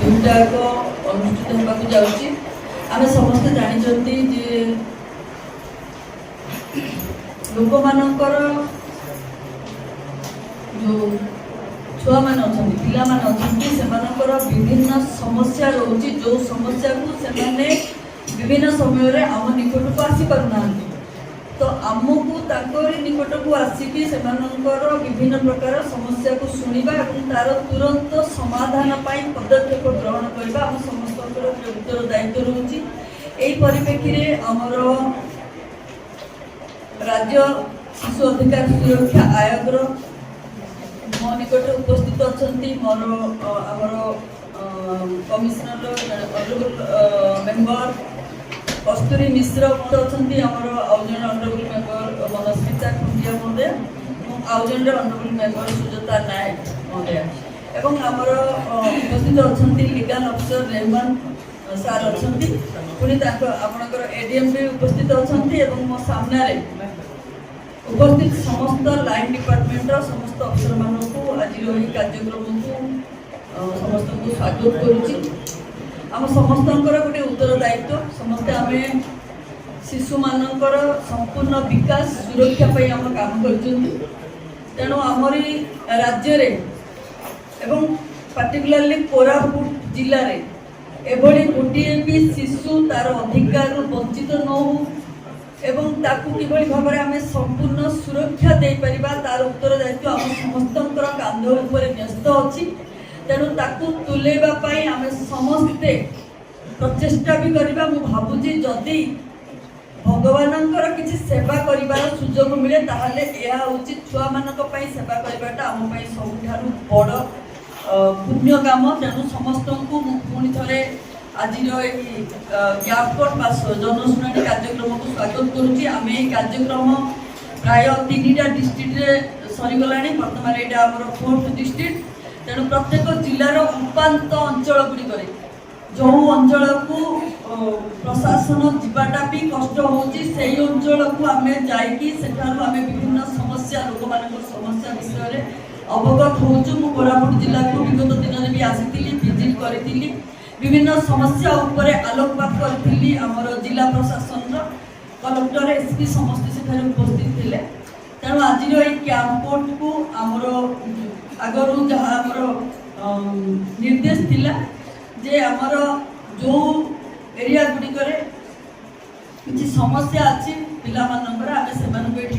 दुईटाक अनुष्ठित होगा जाऊँगी। आम समस्ते जानते जे लोक मानकर जो छुआ मान अच्छा पिला मान अच्छा विभिन्न समस्या रोचे जो समस्या को सेमाने विभिन्न समय आम निकट को आसी पारना तो आमको निकट को आसिक विभिन्न प्रकार समस्या को शुणा तार तुरंत समाधान पदक्षेप ग्रहण करने आम समस्त उत्तरदायित्व रोचे। यही परिप्रेक्षी में आमर राज्य शिशु अधिकार सुरक्षा आयोग मो निकट उपस्थित अच्छा मोर आमर कमिशनर ऑनरेबल मेंबर कस्तूरी मिश्र अच्छा आमर आउ जन ऑनरेबल मेंबर मनस्मिता खुंटिया महोदय आउ जन ऑनरेबल मेंबर सुजाता नायक महोदय एवं आमर उपस्थित अच्छा लीगल अफिसर रेहमान सार अच्छा पुणी आपणकर एडीएम भी उपस्थित अच्छा मो सामने उपस्थित समस्त लाइन डिपार्टमेंट समस्त अफिसर मानक आज कार्यक्रम को समस्त को स्वागत करुच्ची। आम समस्त गोटे उत्तरदायित्व समस्ते आम शिशु मानकर संपूर्ण विकास सुरक्षा आम काम कर तेणु आमरी राज्य एवं पार्टिकुलारली कोरापुट जिले में एभली गोटे भी शिशु तार अधिकार वंचित न हो एवं ताकू किभली भाव में आम संपूर्ण सुरक्षा दे परिबा तार उत्तरदायित्व आम समस्त कांध उपर न्यस्त अच्छी तेणु ताकू तुलेबा पाई आम समस्ते प्रचेष्टा भी करबा। मु भाबुजी जदि भगवानंकर किसी सेवा करिबार सुजोग मिले ताहले यह होची छुआ मानक पई सेवा करबाटा आम पई सबुठारु बड़ पुण्य काम। तेणु समस्त को पुणी थे आज ज्ञापन बा जनशुणी कार्यक्रम को स्वागत करुच्ची। आम ये कार्यक्रम प्राय 3टा डिस्ट्रिक्ट सरीगला बर्तमान यहाँ आम 4th डिस्ट्रिक्ट तेणु प्रत्येक जिलार उपात अंचल गुड़िक जो अंचल को प्रशासन जावाटा भी कष्ट होची से अंचल को आम जाठार आम विभिन्न समस्या लोक मान समस्या विषय अवगत होचु। मु कोरापुट जिला को विगत दिन में भी आसी विजिट करी विभिन्न समस्या उपर आलोकपात करी आमर जिला प्रशासन कलेक्टर एसपी समस्त से उपस्थित थे। तेणु आज ये कैंपोर्ट को आमर आगरू जहाँ आमर निर्देश थिला जे आमर जो एरिया गुड़िक किसी समस्या अच्छी पिला मानकर आम से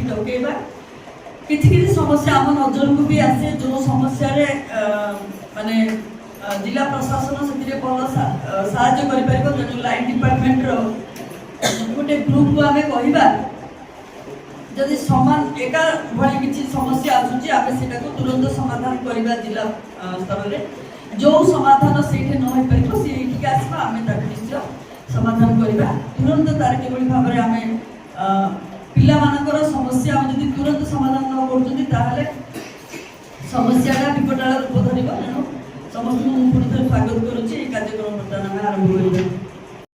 डकैबा किसी समस्या आम नजर को भी आसे जो समस्या माने जिला प्रशासन से भल साहय कर लाइन डिपार्टमेंट गोटे ग्रुप को आम कहवा जदि समान एका भली किसी समस्या आसूची आम से तुरंत समाधान करवा जिला स्तर में जो समाधान से न हो पार सी आसवा आम निश्चय समाधान करवा तुरंत तार किभली भाव में आम पिला मानकर समस्या आम जब तुरंत समाधान न कर समस्याटा विकटाल रूप धरब। तेणु समस्त पुणी थे स्वागत करुच्ची कार्यक्रम बर्तमान आरंभ कर।